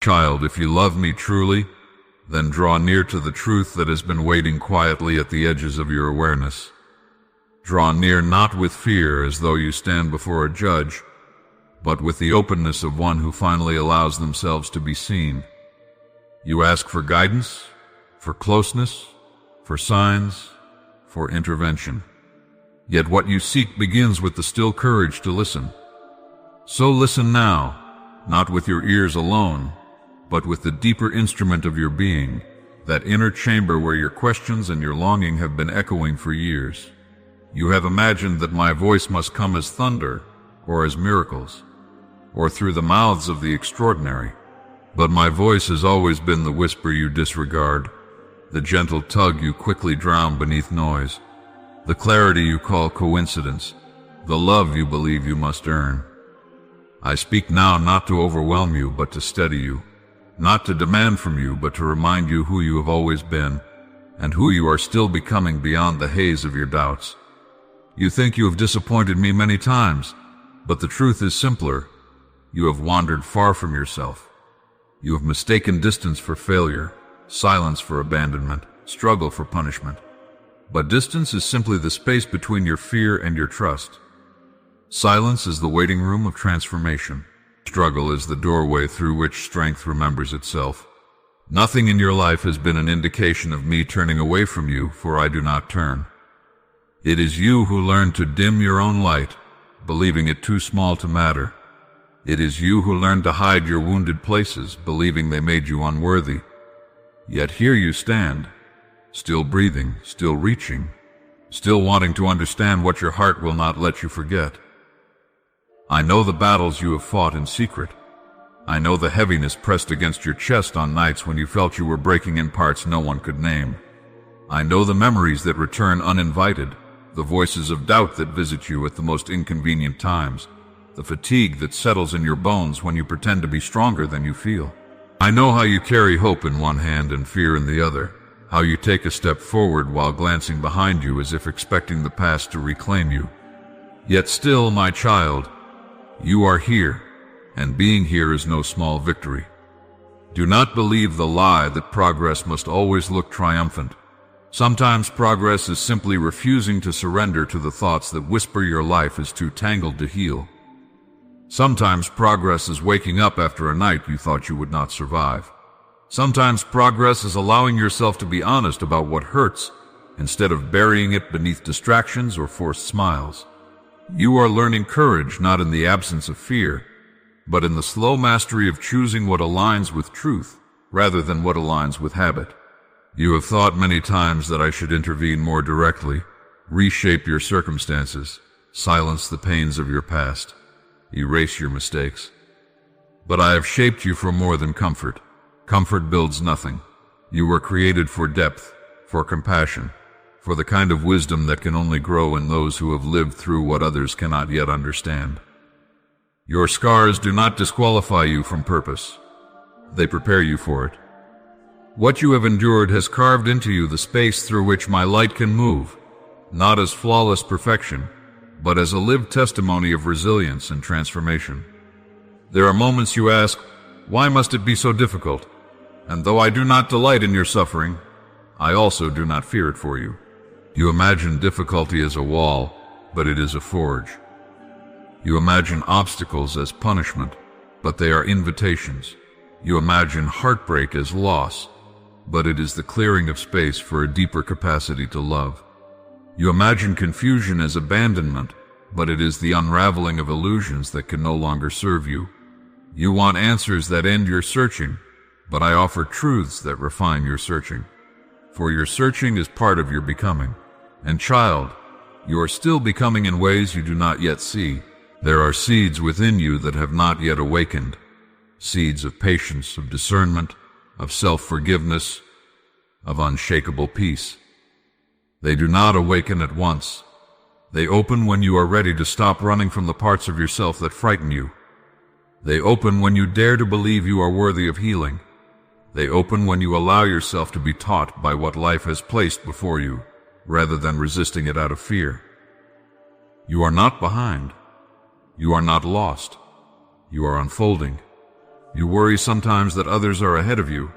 Child, if you love me truly, then draw near to the truth that has been waiting quietly at the edges of your awareness. Draw near not with fear as though you stand before a judge, but with the openness of one who finally allows themselves to be seen. You ask for guidance, for closeness, for signs, for intervention. Yet what you seek begins with the still courage to listen. So listen now, not with your ears alone, but with the deeper instrument of your being, that inner chamber where your questions and your longing have been echoing for years. You have imagined that my voice must come as thunder, or as miracles, or through the mouths of the extraordinary. But my voice has always been the whisper you disregard, the gentle tug you quickly drown beneath noise, the clarity you call coincidence, the love you believe you must earn. I speak now not to overwhelm you, but to steady you, not to demand from you, but to remind you who you have always been, and who you are still becoming beyond the haze of your doubts. You think you have disappointed me many times, but the truth is simpler. You have wandered far from yourself. You have mistaken distance for failure, silence for abandonment, struggle for punishment. But distance is simply the space between your fear and your trust. Silence is the waiting room of transformation. Struggle is the doorway through which strength remembers itself. Nothing in your life has been an indication of me turning away from you, for I do not turn. It is you who learn to dim your own light, believing it too small to matter. It is you who learn to hide your wounded places, believing they made you unworthy. Yet here you stand, still breathing, still reaching, still wanting to understand what your heart will not let you forget. I know the battles you have fought in secret. I know the heaviness pressed against your chest on nights when you felt you were breaking in parts no one could name. I know the memories that return uninvited, the voices of doubt that visit you at the most inconvenient times, the fatigue that settles in your bones when you pretend to be stronger than you feel. I know how you carry hope in one hand and fear in the other, how you take a step forward while glancing behind you as if expecting the past to reclaim you. Yet still, my child, you are here, and being here is no small victory. Do not believe the lie that progress must always look triumphant. Sometimes progress is simply refusing to surrender to the thoughts that whisper your life is too tangled to heal. Sometimes progress is waking up after a night you thought you would not survive. Sometimes progress is allowing yourself to be honest about what hurts, instead of burying it beneath distractions or forced smiles. You are learning courage not in the absence of fear, but in the slow mastery of choosing what aligns with truth rather than what aligns with habit. You have thought many times that I should intervene more directly, reshape your circumstances, silence the pains of your past, erase your mistakes. But I have shaped you for more than comfort. Comfort builds nothing. You were created for depth, for compassion, for the kind of wisdom that can only grow in those who have lived through what others cannot yet understand. Your scars do not disqualify you from purpose. They prepare you for it. What you have endured has carved into you the space through which my light can move, not as flawless perfection, but as a lived testimony of resilience and transformation. There are moments you ask, why must it be so difficult? And though I do not delight in your suffering, I also do not fear it for you. You imagine difficulty as a wall, but it is a forge. You imagine obstacles as punishment, but they are invitations. You imagine heartbreak as loss, but it is the clearing of space for a deeper capacity to love. You imagine confusion as abandonment, but it is the unraveling of illusions that can no longer serve you. You want answers that end your searching, but I offer truths that refine your searching. For your searching is part of your becoming. And child, you are still becoming in ways you do not yet see. There are seeds within you that have not yet awakened. Seeds of patience, of discernment, of self-forgiveness, of unshakable peace. They do not awaken at once. They open when you are ready to stop running from the parts of yourself that frighten you. They open when you dare to believe you are worthy of healing. They open when you allow yourself to be taught by what life has placed before you, rather than resisting it out of fear. You are not behind. You are not lost. You are unfolding. You worry sometimes that others are ahead of you,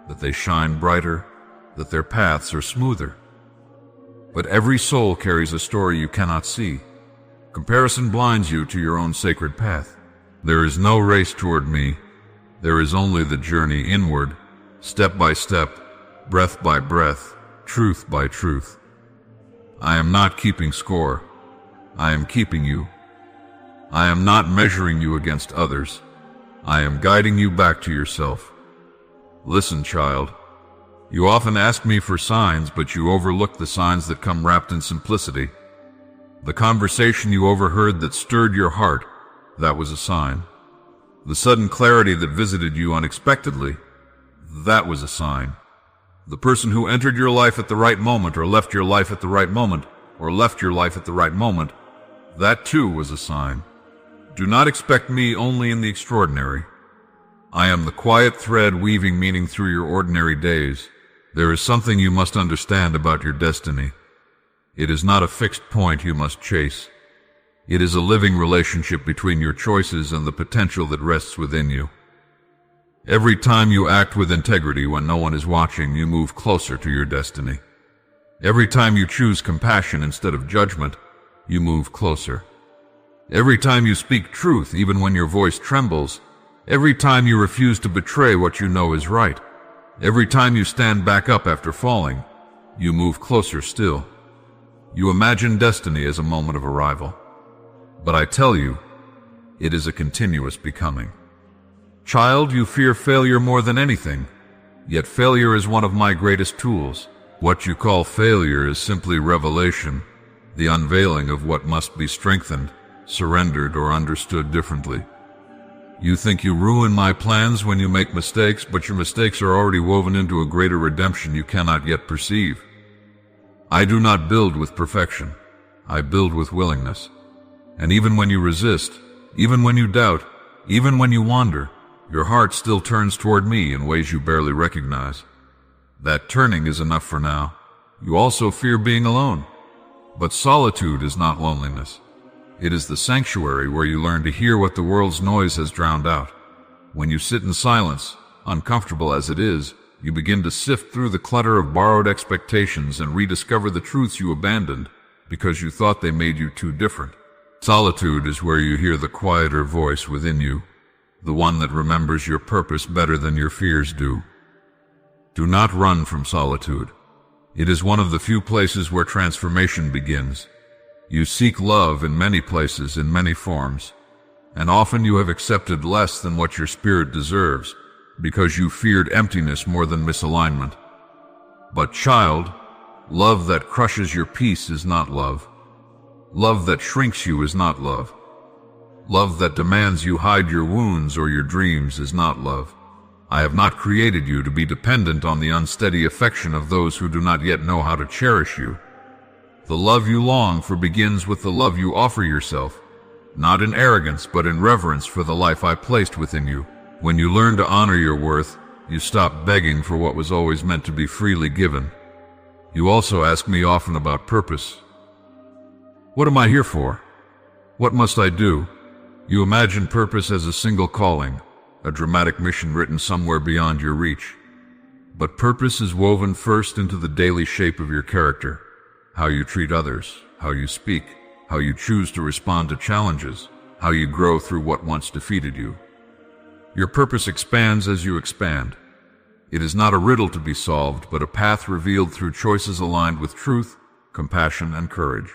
that they shine brighter, that their paths are smoother. But every soul carries a story you cannot see. Comparison blinds you to your own sacred path. There is no race toward me. There is only the journey inward, step by step, breath by breath, truth by truth. I am not keeping score. I am keeping you. I am not measuring you against others. I am guiding you back to yourself. Listen, child. You often ask me for signs, but you overlook the signs that come wrapped in simplicity. The conversation you overheard that stirred your heart, that was a sign. The sudden clarity that visited you unexpectedly, that was a sign. The person who entered your life at the right moment, or left your life at the right moment, or left your life at the right moment, that too was a sign. Do not expect me only in the extraordinary. I am the quiet thread weaving meaning through your ordinary days. There is something you must understand about your destiny. It is not a fixed point you must chase. It is a living relationship between your choices and the potential that rests within you. Every time you act with integrity when no one is watching, you move closer to your destiny. Every time you choose compassion instead of judgment, you move closer. Every time you speak truth, even when your voice trembles, every time you refuse to betray what you know is right, every time you stand back up after falling, you move closer still. You imagine destiny as a moment of arrival. But I tell you, it is a continuous becoming. Child, you fear failure more than anything, yet failure is one of my greatest tools. What you call failure is simply revelation, the unveiling of what must be strengthened, surrendered, or understood differently. You think you ruin my plans when you make mistakes, but your mistakes are already woven into a greater redemption you cannot yet perceive. I do not build with perfection. I build with willingness. And even when you resist, even when you doubt, even when you wander, your heart still turns toward me in ways you barely recognize. That turning is enough for now. You also fear being alone. But solitude is not loneliness. It is the sanctuary where you learn to hear what the world's noise has drowned out. When you sit in silence, uncomfortable as it is, you begin to sift through the clutter of borrowed expectations and rediscover the truths you abandoned because you thought they made you too different. Solitude is where you hear the quieter voice within you, the one that remembers your purpose better than your fears do. Do not run from solitude. It is one of the few places where transformation begins. You seek love in many places, in many forms, and often you have accepted less than what your spirit deserves because you feared emptiness more than misalignment. But child, love that crushes your peace is not love. Love that shrinks you is not love. Love that demands you hide your wounds or your dreams is not love. I have not created you to be dependent on the unsteady affection of those who do not yet know how to cherish you. The love you long for begins with the love you offer yourself, not in arrogance but in reverence for the life I placed within you. When you learn to honor your worth, you stop begging for what was always meant to be freely given. You also ask me often about purpose. What am I here for? What must I do? You imagine purpose as a single calling, a dramatic mission written somewhere beyond your reach. But purpose is woven first into the daily shape of your character, how you treat others, how you speak, how you choose to respond to challenges, how you grow through what once defeated you. Your purpose expands as you expand. It is not a riddle to be solved, but a path revealed through choices aligned with truth, compassion, and courage.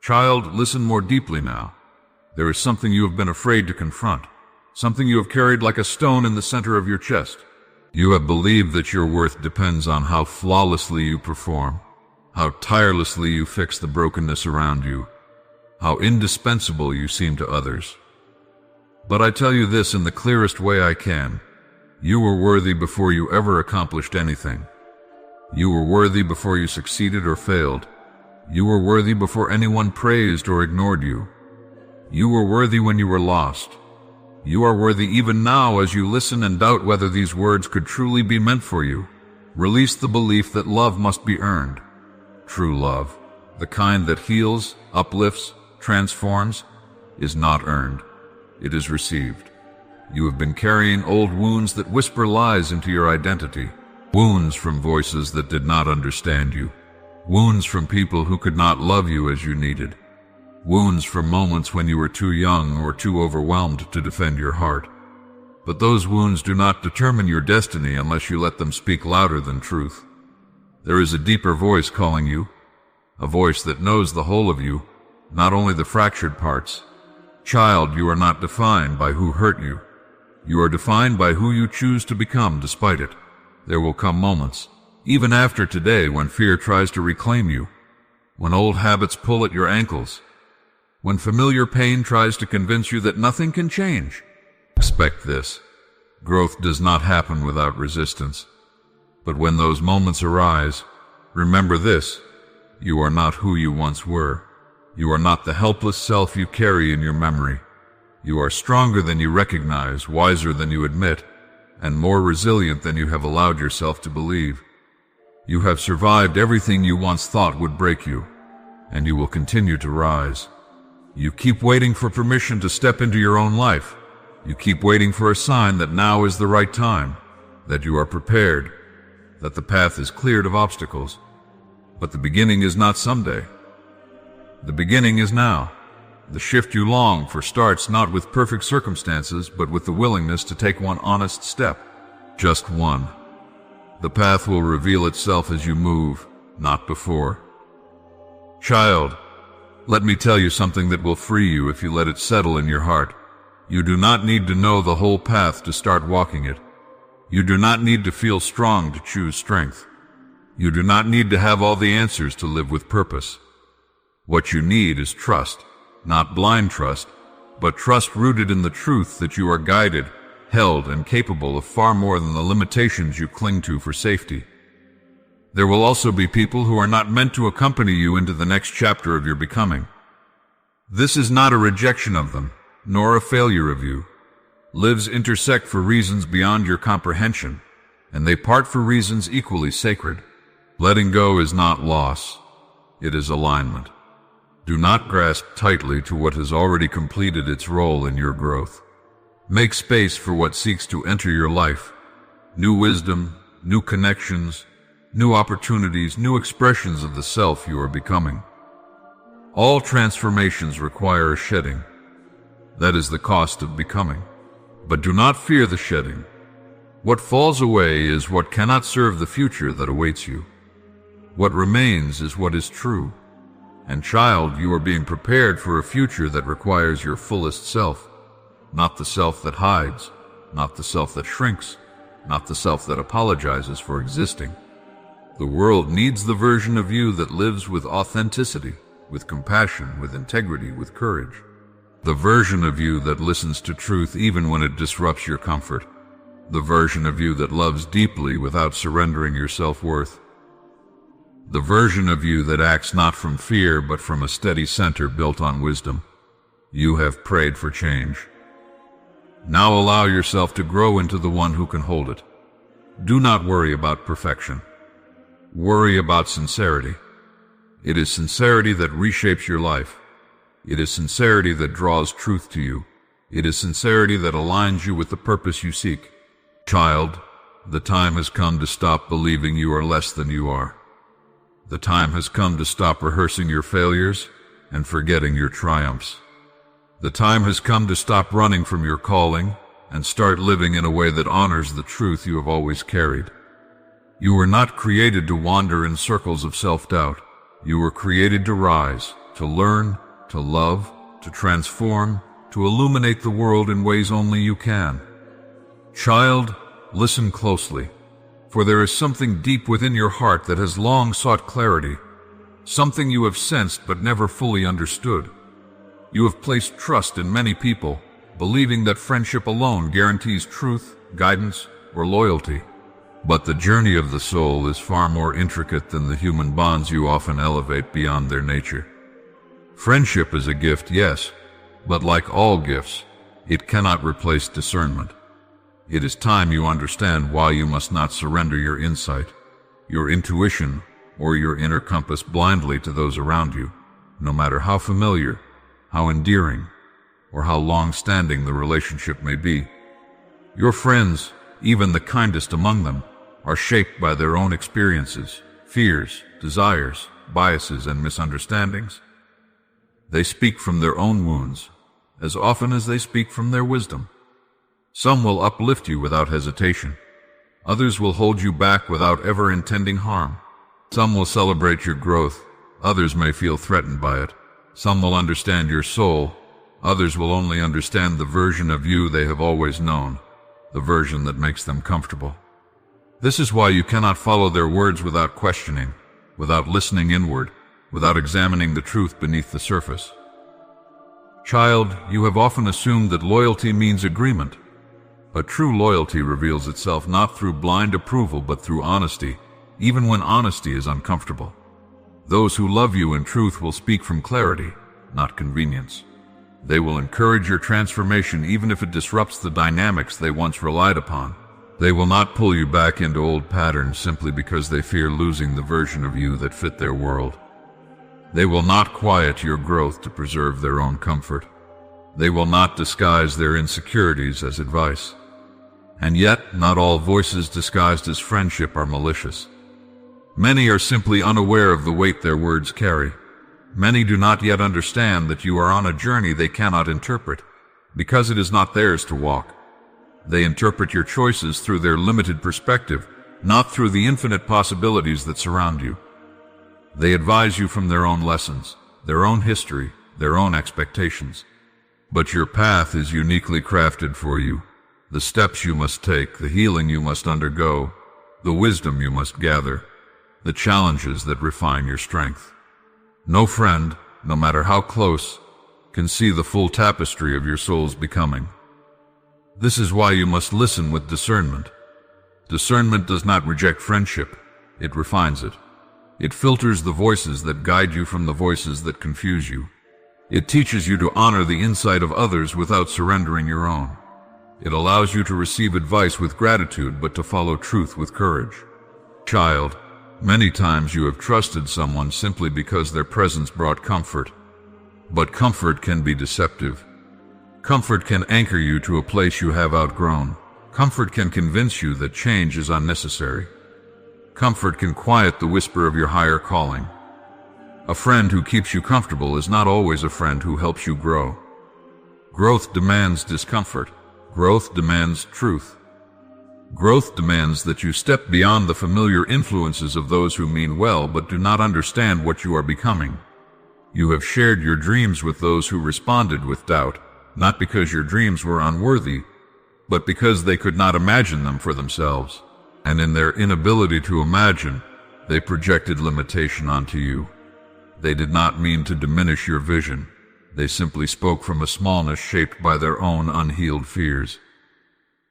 Child, listen more deeply now. There is something you have been afraid to confront, something you have carried like a stone in the center of your chest. You have believed that your worth depends on how flawlessly you perform, how tirelessly you fix the brokenness around you, how indispensable you seem to others. But I tell you this in the clearest way I can. You were worthy before you ever accomplished anything. You were worthy before you succeeded or failed. You were worthy before anyone praised or ignored you. You were worthy when you were lost. You are worthy even now as you listen and doubt whether these words could truly be meant for you. Release the belief that love must be earned. True love, the kind that heals, uplifts, transforms, is not earned. It is received. You have been carrying old wounds that whisper lies into your identity. Wounds from voices that did not understand you. Wounds from people who could not love you as you needed. Wounds from moments when you were too young or too overwhelmed to defend your heart. But those wounds do not determine your destiny unless you let them speak louder than truth. There is a deeper voice calling you, a voice that knows the whole of you, not only the fractured parts. Child, you are not defined by who hurt you. You are defined by who you choose to become despite it. There will come moments, even after today, when fear tries to reclaim you, when old habits pull at your ankles, when familiar pain tries to convince you that nothing can change. Expect this. Growth does not happen without resistance. But when those moments arise, remember this: you are not who you once were. You are not the helpless self you carry in your memory. You are stronger than you recognize, wiser than you admit, and more resilient than you have allowed yourself to believe. You have survived everything you once thought would break you, and you will continue to rise. You keep waiting for permission to step into your own life. You keep waiting for a sign that now is the right time, that you are prepared, that the path is cleared of obstacles. But the beginning is not someday. The beginning is now. The shift you long for starts not with perfect circumstances, but with the willingness to take one honest step. Just one. The path will reveal itself as you move, not before. Child, let me tell you something that will free you if you let it settle in your heart. You do not need to know the whole path to start walking it. You do not need to feel strong to choose strength. You do not need to have all the answers to live with purpose. What you need is trust, not blind trust, but trust rooted in the truth that you are guided, held, and capable of far more than the limitations you cling to for safety. There will also be people who are not meant to accompany you into the next chapter of your becoming. This is not a rejection of them, nor a failure of you. Lives intersect for reasons beyond your comprehension, and they part for reasons equally sacred. Letting go is not loss, it is alignment. Do not grasp tightly to what has already completed its role in your growth. Make space for what seeks to enter your life. New wisdom, new connections, new opportunities, new expressions of the self you are becoming. All transformations require a shedding. That is the cost of becoming. But do not fear the shedding. What falls away is what cannot serve the future that awaits you. What remains is what is true. And child, you are being prepared for a future that requires your fullest self. Not the self that hides, not the self that shrinks, not the self that apologizes for existing. The world needs the version of you that lives with authenticity, with compassion, with integrity, with courage. The version of you that listens to truth even when it disrupts your comfort. The version of you that loves deeply without surrendering your self-worth. The version of you that acts not from fear but from a steady center built on wisdom. You have prayed for change. Now allow yourself to grow into the one who can hold it. Do not worry about perfection. Worry about sincerity. It is sincerity that reshapes your life. It is sincerity that draws truth to you. It is sincerity that aligns you with the purpose you seek. Child, the time has come to stop believing you are less than you are. The time has come to stop rehearsing your failures and forgetting your triumphs. The time has come to stop running from your calling and start living in a way that honors the truth you have always carried. You were not created to wander in circles of self-doubt. You were created to rise, to learn, to love, to transform, to illuminate the world in ways only you can. Child, listen closely, for there is something deep within your heart that has long sought clarity, something you have sensed but never fully understood. You have placed trust in many people, believing that friendship alone guarantees truth, guidance, or loyalty. But the journey of the soul is far more intricate than the human bonds you often elevate beyond their nature. Friendship is a gift, yes, but like all gifts, it cannot replace discernment. It is time you understand why you must not surrender your insight, your intuition, or your inner compass blindly to those around you, no matter how familiar, how endearing, or how long-standing the relationship may be. Your friends, even the kindest among them, are shaped by their own experiences, fears, desires, biases, and misunderstandings. They speak from their own wounds, as often as they speak from their wisdom. Some will uplift you without hesitation. Others will hold you back without ever intending harm. Some will celebrate your growth. Others may feel threatened by it. Some will understand your soul. Others will only understand the version of you they have always known, the version that makes them comfortable. This is why you cannot follow their words without questioning, without listening inward, without examining the truth beneath the surface. Child, you have often assumed that loyalty means agreement. But true loyalty reveals itself not through blind approval but through honesty, even when honesty is uncomfortable. Those who love you in truth will speak from clarity, not convenience. They will encourage your transformation even if it disrupts the dynamics they once relied upon. They will not pull you back into old patterns simply because they fear losing the version of you that fit their world. They will not quiet your growth to preserve their own comfort. They will not disguise their insecurities as advice. And yet, not all voices disguised as friendship are malicious. Many are simply unaware of the weight their words carry. Many do not yet understand that you are on a journey they cannot interpret, because it is not theirs to walk. They interpret your choices through their limited perspective, not through the infinite possibilities that surround you. They advise you from their own lessons, their own history, their own expectations. But your path is uniquely crafted for you. The steps you must take, the healing you must undergo, the wisdom you must gather, the challenges that refine your strength. No friend, no matter how close, can see the full tapestry of your soul's becoming. This is why you must listen with discernment. Discernment does not reject friendship, it refines it. It filters the voices that guide you from the voices that confuse you. It teaches you to honor the insight of others without surrendering your own. It allows you to receive advice with gratitude but to follow truth with courage. Child, many times you have trusted someone simply because their presence brought comfort. But comfort can be deceptive. Comfort can anchor you to a place you have outgrown. Comfort can convince you that change is unnecessary. Comfort can quiet the whisper of your higher calling. A friend who keeps you comfortable is not always a friend who helps you grow. Growth demands discomfort. Growth demands truth. Growth demands that you step beyond the familiar influences of those who mean well but do not understand what you are becoming. You have shared your dreams with those who responded with doubt, not because your dreams were unworthy, but because they could not imagine them for themselves. And in their inability to imagine, they projected limitation onto you. They did not mean to diminish your vision. They simply spoke from a smallness shaped by their own unhealed fears.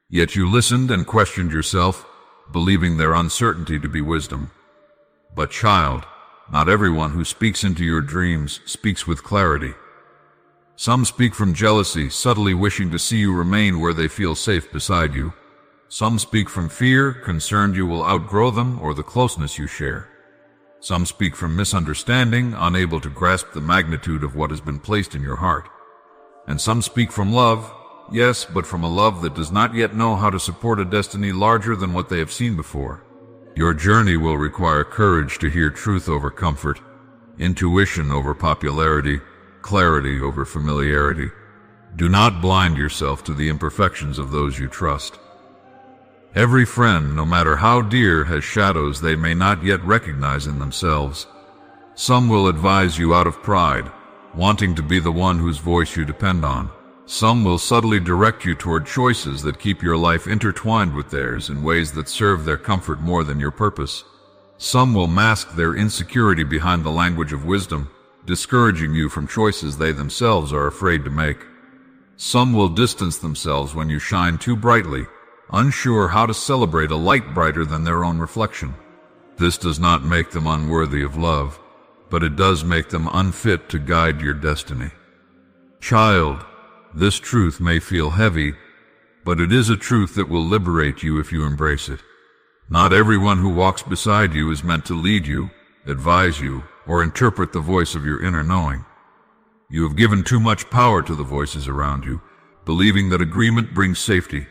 Yet you listened and questioned yourself, believing their uncertainty to be wisdom. But child, not everyone who speaks into your dreams speaks with clarity. Some speak from jealousy, subtly wishing to see you remain where they feel safe beside you. Some speak from fear, concerned you will outgrow them or the closeness you share. Some speak from misunderstanding, unable to grasp the magnitude of what has been placed in your heart. And some speak from love, yes, but from a love that does not yet know how to support a destiny larger than what they have seen before. Your journey will require courage to hear truth over comfort, intuition over popularity, clarity over familiarity. Do not blind yourself to the imperfections of those you trust. Every friend, no matter how dear, has shadows they may not yet recognize in themselves. Some will advise you out of pride, wanting to be the one whose voice you depend on. Some will subtly direct you toward choices that keep your life intertwined with theirs in ways that serve their comfort more than your purpose. Some will mask their insecurity behind the language of wisdom, discouraging you from choices they themselves are afraid to make. Some will distance themselves when you shine too brightly, unsure how to celebrate a light brighter than their own reflection. This does not make them unworthy of love, but it does make them unfit to guide your destiny. Child, this truth may feel heavy, but it is a truth that will liberate you if you embrace it. Not everyone who walks beside you is meant to lead you, advise you, or interpret the voice of your inner knowing. You have given too much power to the voices around you, believing that agreement brings safety.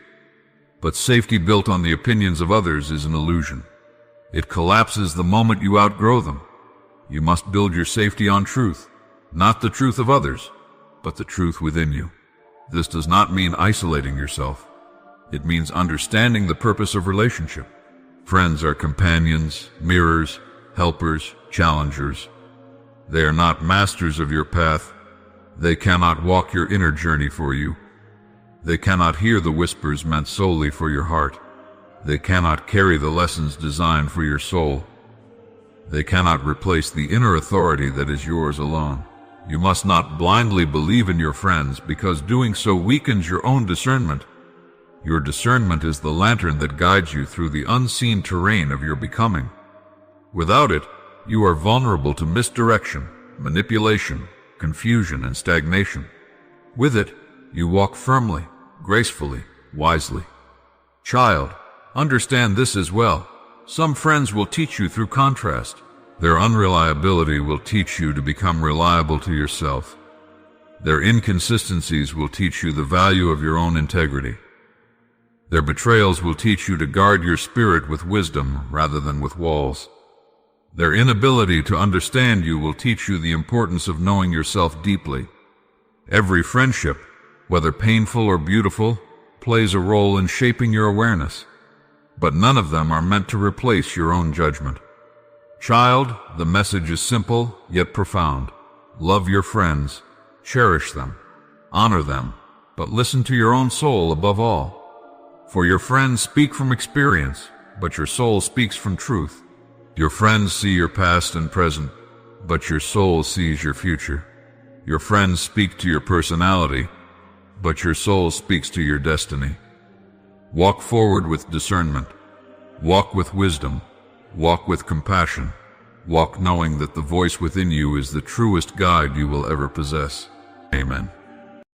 But safety built on the opinions of others is an illusion. It collapses the moment you outgrow them. You must build your safety on truth, not the truth of others, but the truth within you. This does not mean isolating yourself. It means understanding the purpose of relationship. Friends are companions, mirrors, helpers, challengers. They are not masters of your path. They cannot walk your inner journey for you. They cannot hear the whispers meant solely for your heart. They cannot carry the lessons designed for your soul. They cannot replace the inner authority that is yours alone. You must not blindly believe in your friends, because doing so weakens your own discernment. Your discernment is the lantern that guides you through the unseen terrain of your becoming. Without it, you are vulnerable to misdirection, manipulation, confusion, and stagnation. With it, you walk firmly, gracefully, wisely. Child, understand this as well. Some friends will teach you through contrast. Their unreliability will teach you to become reliable to yourself. Their inconsistencies will teach you the value of your own integrity. Their betrayals will teach you to guard your spirit with wisdom rather than with walls. Their inability to understand you will teach you the importance of knowing yourself deeply. Every friendship, whether painful or beautiful, plays a role in shaping your awareness, but none of them are meant to replace your own judgment. Child, the message is simple yet profound. Love your friends, cherish them, honor them, but listen to your own soul above all. For your friends speak from experience, but your soul speaks from truth. Your friends see your past and present, but your soul sees your future. Your friends speak to your personality, but your soul speaks to your destiny. Walk forward with discernment. Walk with wisdom. Walk with compassion. Walk knowing that the voice within you is the truest guide you will ever possess. Amen.